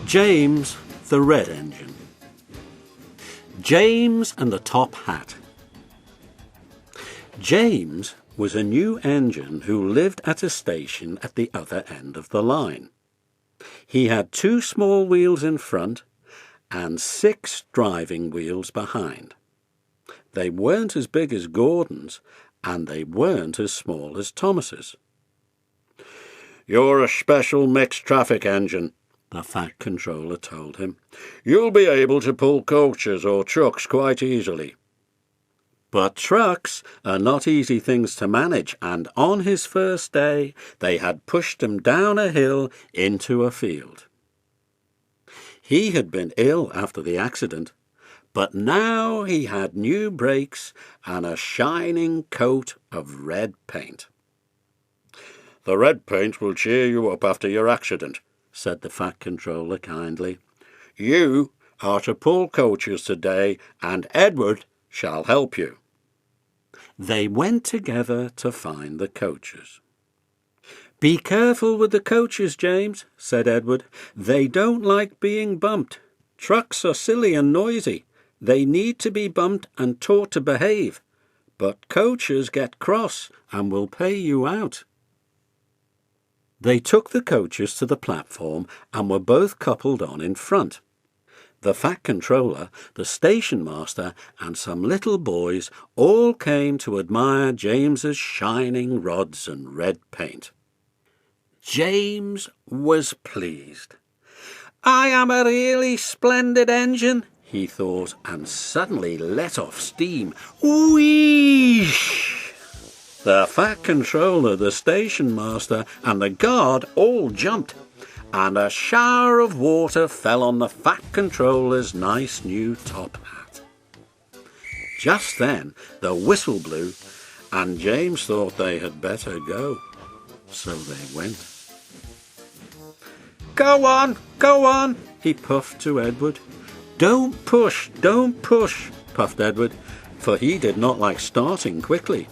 James the Red Engine. James and the Top Hat. James was a new engine who lived at a station at the other end of the line. He had 2 small wheels in front and 6 driving wheels behind. They weren't as big as Gordon's, and they weren't as small as Thomas's. "You're a special mixed traffic engine," the Fat Controller told him. "You'll be able to pull coaches or trucks quite easily." But trucks are not easy things to manage, and on his first day they had pushed him down a hill into a field. He had been ill after the accident, but now he had new brakes and a shining coat of red paint. "The red paint will cheer you up after your accident," said the Fat Controller kindly. "You are to pull coaches today, and Edward shall help you." They went together to find the coaches. "Be careful with the coaches, James," said Edward. "They don't like being bumped. Trucks are silly and noisy. They need to be bumped and taught to behave. But coaches get cross and will pay you out." They took the coaches to the platform and were both coupled on in front. The Fat Controller, the station master, and some little boys all came to admire James's shining rods and red paint. James was pleased. "I am a really splendid engine," he thought, and suddenly let off steam. Wheesh! The Fat Controller, the station master, and the guard all jumped, and a shower of water fell on the Fat Controller's nice new top hat. Just then the whistle blew, and James thought they had better go. So they went. Go on," he puffed to Edward. Don't push," puffed Edward, for he did not like starting quickly.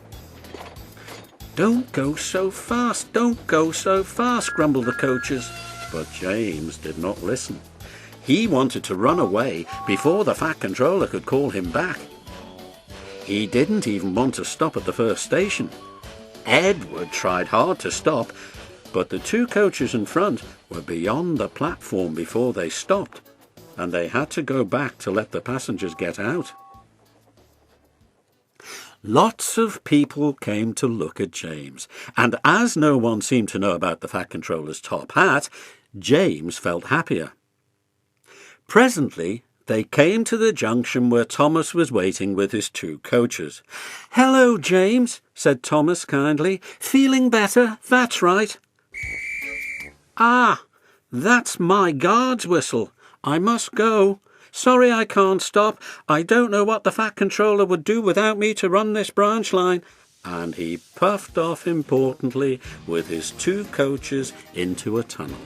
Don't go so fast, grumbled the coaches. But James did not listen. He wanted to run away before the Fat Controller could call him back. He didn't even want to stop at the first station. Edward tried hard to stop, but the 2 coaches in front were beyond the platform before they stopped, and they had to go back to let the passengers get out. Lots of people came to look at James, and as no one seemed to know about the Fat Controller's top hat, James felt happier. Presently they came to the junction where Thomas was waiting with his 2 coaches. "Hello, James," said Thomas kindly. "Feeling better? That's right." "Ah, that's my guard's whistle. I must go. Sorry I can't stop. I don't know what the Fat Controller would do without me to run this branch line." And he puffed off importantly with his 2 coaches into a tunnel.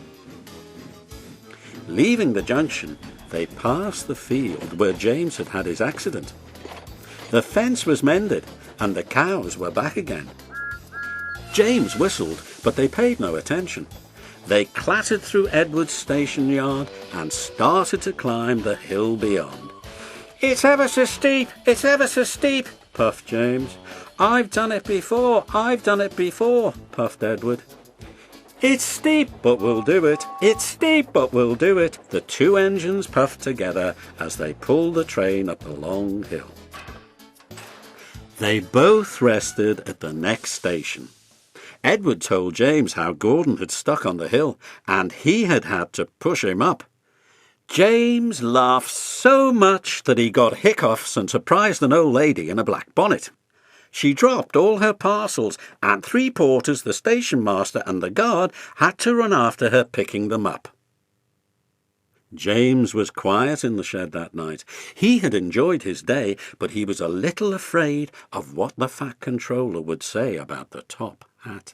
Leaving the junction, they passed the field where James had had his accident. The fence was mended, and the cows were back again. James whistled, but they paid no attention. They clattered through Edward's station yard and started to climb the hill beyond. It's ever so steep, puffed James. I've done it before, puffed Edward. It's steep, but we'll do it. The 2 engines puffed together as they pulled the train up the long hill. They both rested at the next station. Edward told James how Gordon had stuck on the hill, and he had had to push him up. James laughed so much that he got hiccoughs and surprised an old lady in a black bonnet. She dropped all her parcels, and 3 porters, the station master and the guard, had to run after her picking them up. James was quiet in the shed that night. He had enjoyed his day, but he was a little afraid of what the Fat Controller would say about the top hat.